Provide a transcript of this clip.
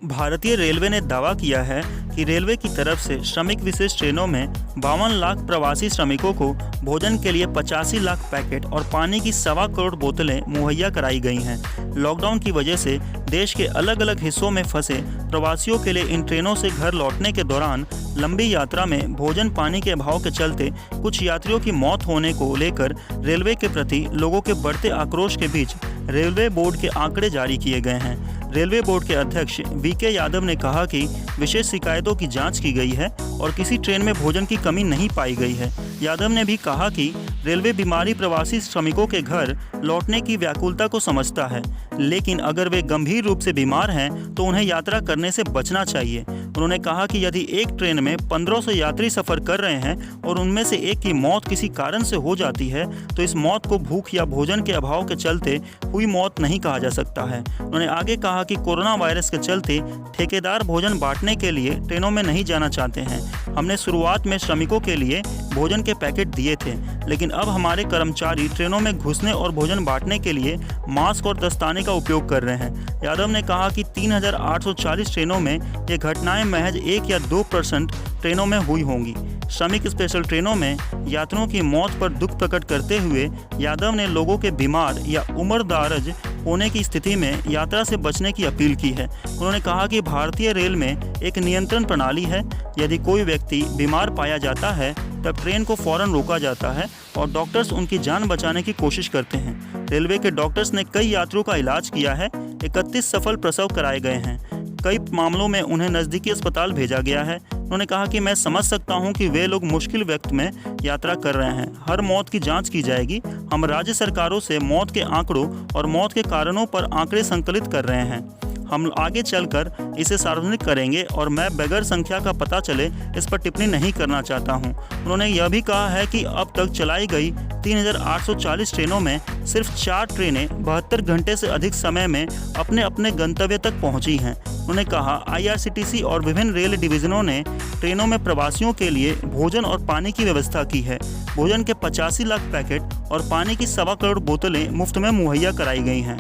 भारतीय रेलवे ने दावा किया है कि रेलवे की तरफ से श्रमिक विशेष ट्रेनों में 52 लाख प्रवासी श्रमिकों को भोजन के लिए 85 लाख पैकेट और पानी की 1.25 करोड़ बोतलें मुहैया कराई गई हैं। लॉकडाउन की वजह से देश के अलग अलग हिस्सों में फंसे प्रवासियों के लिए इन ट्रेनों से घर लौटने के दौरान लंबी यात्रा में भोजन पानी के अभाव के चलते कुछ यात्रियों की मौत होने को लेकर रेलवे के प्रति लोगों के बढ़ते आक्रोश के बीच रेलवे बोर्ड के आंकड़े जारी किए गए हैं। रेलवे बोर्ड के अध्यक्ष वीके यादव ने कहा कि विशेष शिकायतों की जांच की गई है और किसी ट्रेन में भोजन की कमी नहीं पाई गई है। यादव ने भी कहा कि रेलवे बीमारी प्रवासी श्रमिकों के घर लौटने की व्याकुलता को समझता है, लेकिन अगर वे गंभीर रूप से बीमार हैं तो उन्हें यात्रा करने से बचना चाहिए। उन्होंने कहा कि यदि एक ट्रेन में 1500 यात्री सफ़र कर रहे हैं और उनमें से एक की मौत किसी कारण से हो जाती है तो इस मौत को भूख या भोजन के अभाव के चलते हुई मौत नहीं कहा जा सकता है। उन्होंने आगे कहा कि कोरोना वायरस के चलते ठेकेदार भोजन बांटने के लिए ट्रेनों में नहीं जाना चाहते हैं। हमने शुरुआत में श्रमिकों के लिए भोजन के पैकेट दिए थे, लेकिन अब हमारे कर्मचारी ट्रेनों में घुसने और भोजन बांटने के लिए मास्क और दस्ताने का उपयोग कर रहे हैं। यादव ने कहा कि 3840 ट्रेनों में ये घटनाएं महज 1 या 2% ट्रेनों में हुई होंगी। श्रमिक स्पेशल ट्रेनों में यात्रियों की मौत पर दुख प्रकट करते हुए यादव ने लोगों के बीमार या उम्रदराज होने की स्थिति में यात्रा से बचने की अपील की है। उन्होंने कहा कि भारतीय रेल में एक नियंत्रण प्रणाली है। यदि कोई व्यक्ति बीमार पाया जाता है तब ट्रेन को फौरन रोका जाता है और डॉक्टर्स उनकी जान बचाने की कोशिश करते हैं। रेलवे के डॉक्टर्स ने कई यात्रियों का इलाज किया है। 31 सफल प्रसव कराए गए हैं। कई मामलों में उन्हें नज़दीकी अस्पताल भेजा गया है। उन्होंने कहा कि मैं समझ सकता हूं कि वे लोग मुश्किल वक्त में यात्रा कर रहे हैं। हर मौत की जांच की जाएगी। हम राज्य सरकारों से मौत के आंकड़ों और मौत के कारणों पर आंकड़े संकलित कर रहे हैं। हम आगे चलकर इसे सार्वजनिक करेंगे और मैं बगैर संख्या का पता चले इस पर टिप्पणी नहीं करना चाहता हूं। उन्होंने यह भी कहा है कि अब तक चलाई गई 3840 ट्रेनों में सिर्फ 4 ट्रेनें 72 घंटे से अधिक समय में अपने अपने गंतव्य तक पहुंची हैं। उन्होंने कहा IRCTC और विभिन्न रेल डिवीजनों ने ट्रेनों में प्रवासियों के लिए भोजन और पानी की व्यवस्था की है। भोजन के 85 लाख पैकेट और पानी की 1.25 करोड़ बोतलें मुफ्त में मुहैया कराई गई हैं।